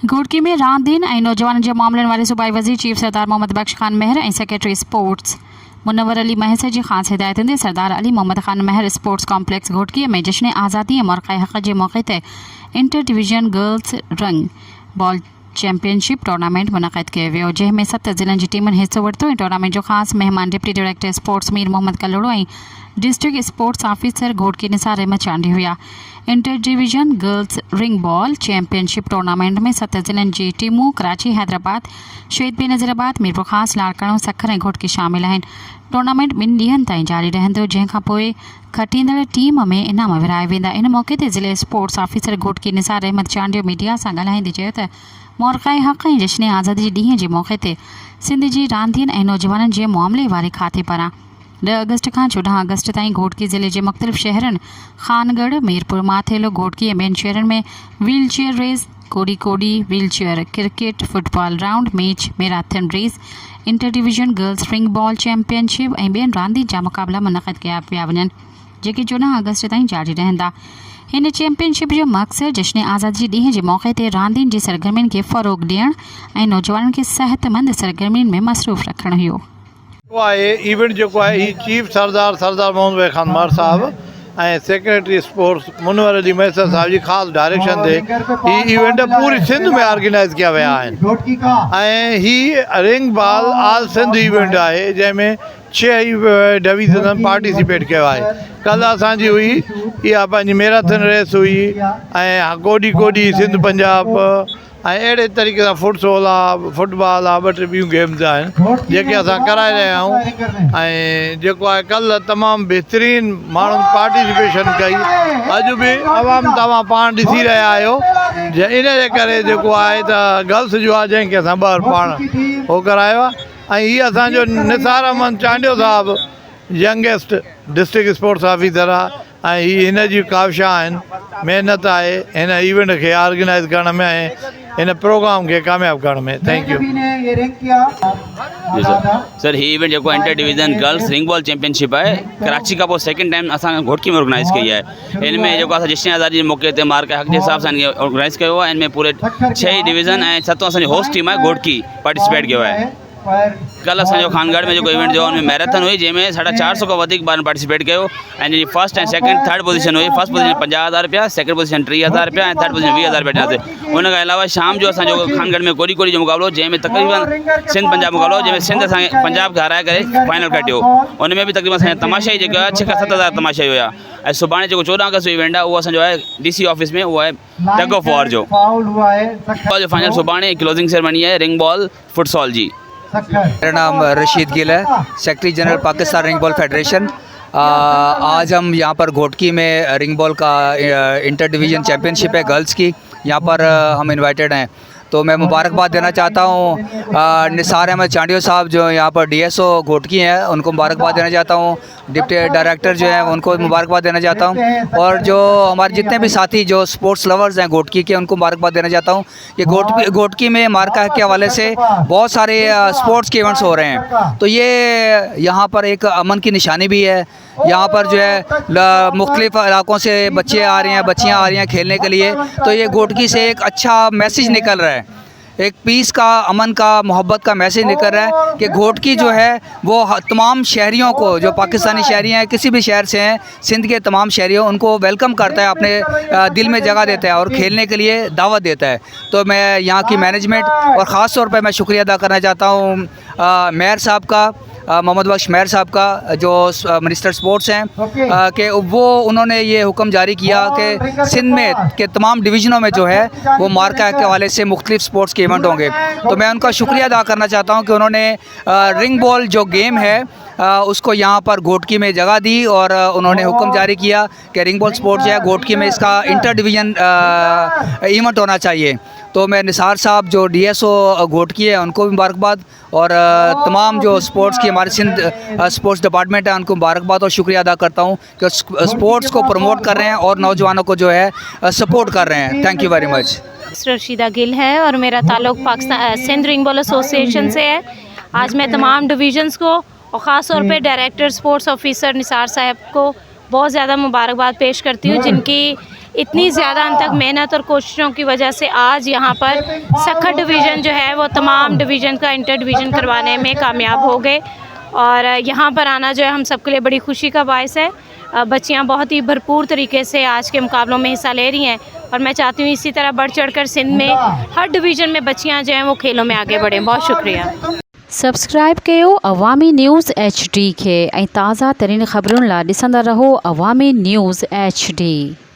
घोटकी में रात दिन ऐं नौजवान जे मामलन वारे सूबाई वज़ीर चीफ सरदार मोहम्मद बख्श खान महर ऐं सेक्रेटरी स्पोर्ट्स मुनव्वर अली महर जी ख़ास हिदायतुनि ते सरदार अली मोहम्मद खान महर स्पोर्ट्स कॉम्प्लेक्स घोटकी में जश्न आज़ादी ऐं मौक़े हक़ जे मौक़े ते इंटर डिवीज़न गर्ल्स रंग बॉल चैंपियनशिप टूर्नामेंट मुनक़िद कयो वियो, जंहिंमें 7 ज़िलनि जी टीमुनि हिस्सो वरितो ऐं टूर्नामेंट जो ख़ासि महिमान deputy director sports Mir Mohammad कलोड़ो ऐं district sports officer Ghotki Nisar Ahmed चांडी हुआ। Inter division girls ring ball championship tournament में 7 ज़िलनि जी टीमूं कराची, हैदराबाद, शहीद बेनज़ीराबाद, मीरपुर ख़ास, लाड़काणो, सखर ऐं घोटकी शामिल आहिनि। टूर्नामेंट 2 ॾींहंनि ताईं जारी रहंदो, जंहिंखां पोइ खटींदड़ टीम में इनाम विरहाया वेंदा। इन मौक़े ते ज़िले sports officer Ghotki Nisar Ahmed Chandio media सां ॻाल्हाईंदे चयो त मौक़े हक़ ऐं जश्न आज़ादी ॾींहं जे मौक़े ते सिंध जी रांदियुनि ऐं नौजवाननि जे मामले वारे खाते पारां 10 अगस्त खां 14 अगस्त ताईं घोटकी ज़िले जे मुख़्तलिफ़ शहरनि खानगढ़, मीरपुर, माथेलो, घोटकी ऐं ॿियनि शहरनि में व्हीलचेयर रेस, कोडी कोडी wheelchair, cricket, football round match, marathon race, inter division girls ring ball championship ऐं ॿियनि रांदियुनि जा मुक़ाबला मुनक़िद कया पिया वञनि, जेके 14 अगस्त ताईं जारी रहंदा। हिन चैंपियनशिप जो मक़सदु जश्न आज़ादी ॾींहं जे मौक़े ते रांदियुनि जी सरगर्मियुनि खे फ़रोग़ ॾियणु ऐं नौजवाननि खे सेहतमंद सरगर्मियुनि में मसरूफ़ रखणु हुयो। इवेंट जो है ही चीफ सरदार मोहम्मद खान महर साहब ऐं सेक्रेटरी स्पोर्ट्स मुनव्वर अली महर साहब जी ख़ास डायरेक्शन से ही इवेंट पूरी सिंध में ऑर्गेनाइज़ किया विया आहिनि ऐं ही ring ball all Sindh event है, जैमें 6 डिवीज़न पार्टिसिपेट किया है। कल असांजी हुई इहा पंहिंजी मैराथन रेस हुई ऐं कोडी कोडी सिंध पंजाब ऐं अहिड़े तरीक़े सां फुटसॉल आहे, फुटबॉल आहे, 2-3 ॿियूं गेम्स आहिनि जेके असां कराए रहिया आहियूं ऐं जेको आहे कल्ह तमामु बहितरीन माण्हुनि पार्टिसिपेशन कई। अॼु बि आवाम तव्हां पाण ॾिसी रहिया आहियो, इन जे करे जेको आहे त गर्ल्स जो आहे जंहिंखे असां ॿाहिरि पाण उहो करायो आहे। ऐं हीअ असांजो निसार अहमद चांडियो साहब यंगेस्ट डिस्ट्रिक्ट स्पोर्ट्स ऑफिसर आहे ऐं हीअ हिन जी काविशा आहिनि, महिनत आहे हिन इवेंट खे ऑर्गेनाइज़ करण में ऐं हिन प्रोग्राम के कामयाब करण में। थैंक यू जी सर ही इवेंट जो inter division girls ring ball championship है, कराची का सेकंड टाइम असां घोटकी में ऑर्गेनाइज़ कई है। इनमें जो जश्न आज़ादी के मौके ते मार्क हक़ के हिसाब से ऑर्गेनाइज़ किया है। इनमें पूरे 6 डिवीज़न ऐं 7 असांजी होस्ट टीम है घोटकी पार्टिसिपेट किया है। कल असो खानगढ़ में जो इवेंट जो उनमें मैराथन हुई, जैमें 450 को ॿार पार्टिसिपेट किया ऐं जी first and second third position हुई। फर्स्ट पोजीशन 50,000 रुपया, सेकंड पोजीशन 30,000 रुपया ऐं थर्ड पोजीशन 20,000 रुपया ॾिनासीं। उन खां अलावा शाम जो असो खानगढ़ में कोडी कोडी जो मुकाबलो, जैमें तकरीबन सिंध पंजाब मुकाबलो, जैमें सिंध असां पंजाब खे हाराए करे फाइनल कटियो। उनमें भी तकरीबन असांजा तमाशा ही जेको आहे 6-7 तमाशा हुआ। ऐं सुभाणे जो 14 अगस्त इवेंट आहे उहो असांजो आहे DC ऑफिस में, उहो आहे टग ऑफ वॉर जो फाइनल सुभाणे। क्लोजिंग सेरेमनी है रिंग बॉल फुटसॉल जी। मेरा नाम रशीद गिल है, secretary general Pakistan ring ball federation. आज हम यहाँ पर घोटकी में रिंग बॉल का इंटर डिवीज़न चैम्पियनशिप है गर्ल्स की, यहाँ पर हम इनवाइटेड हैं। तो मैं मुबारकबाद देना चाहता हूँ निसार अहमद चांडियो साहब जो यहाँ पर DSO घोटकी हैं, उनको मुबारकबाद देना चाहता हूँ। डिप्टी डायरेक्टर जो हैं उनको मुबारकबाद देना चाहता हूँ, और जो हमारे जितने भी साथी जो स्पोर्ट्स लवर्स हैं घोटकी के, उनको मुबारकबाद देना चाहता हूँ। ये घोटकी में मार्का के हवाले से बहुत सारे स्पोर्ट्स के इवेंट्स हो रहे हैं, तो ये यहाँ पर एक अमन की निशानी भी है। यहाँ पर जो है मुख्तलिफ इलाकों से बच्चे आ रहे हैं, बच्चियाँ आ रही हैं खेलने के लिए, तो ये घोटकी से एक अच्छा मैसेज निकल रहा है, एक पीस का, अमन का, मोहब्बत का मैसेज निकल रहा है कि घोटकी जो है वो तमाम शहरियों को, जो पाकिस्तानी शहरी हैं, किसी भी शहर से हैं, सिंध के तमाम शहरियों, उनको वेलकम करता है, अपने दिल में जगह देता है और खेलने के लिए दावत देता है। तो मैं यहाँ की मैनेजमेंट और ख़ास तौर पर मैं शुक्रिया अदा करना चाहता हूँ मेयर साहब का, मोहम्मद बख्श महर साहब का, जो मिनिस्टर स्पोर्ट्स हैं, कि वो उन्होंने ये हुक्म जारी किया कि सिंध में के तमाम डिवीज़नों में जो है वो मार्का के हवाले से मुख्तलिफ स्पोर्ट्स के इवेंट होंगे। तो मैं उनका शुक्रिया अदा करना चाहता हूँ कि उन्होंने रिंग बॉल जो गेम है उसको यहाँ पर घोटकी में जगह दी, और उन्होंने हुक्म जारी किया कि रिंग बॉल स्पोर्ट्स जो है घोटकी में इसका इंटर डिवीज़न इवेंट होना चाहिए। तो मैं निसार साहब जो DSO घोटकी है उनको भी मुबारकबाद, और तमाम जो स्पोर्ट्स की हमारे सिंध स्पोर्ट्स डिपार्टमेंट है उनको मुबारकबाद और शुक्रिया अदा करता हूँ कि स्पोर्ट्स को प्रमोट कर रहे हैं और नौजवानों को जो है सपोर्ट कर रहे हैं। Thank you very much. Rashida Gill है और मेरा ताल्लुक़ Pakistan Sindh ring ball association से है। आज मैं तमाम डिवीज़न्स को और ख़ास तौर पे डायरेक्टर स्पोर्ट्स ऑफिसर निसार साहब को बहुत ज़्यादा मुबारकबाद पेश करती हूँ, जिनकी इतनी ज़्यादा अनथक मेहनत और कोशिशों की वजह से आज यहाँ पर सखर डिवीज़न जो है वो तमाम डिवीज़न का इंटर डिवीज़न करवाने में कामयाब हो गए। और यहाँ पर आना जो है हम सबके लिए बड़ी खुशी का बायस है। बच्चियाँ बहुत ही भरपूर तरीके से आज के मुकाबलों में हिस्सा ले रही हैं और मैं चाहती हूँ इसी तरह बढ़ चढ़ कर सिंध में हर डिवीज़न में बच्चियाँ जो हैं वो खेलों में आगे बढ़ें। बहुत शुक्रिया। सब्सक्राइब कयो अवामी न्यूज़ HD खे ऐं ताज़ा तरीन ख़बरुनि लाइ ॾिसंदा रहो अवामी न्यूज़ HD।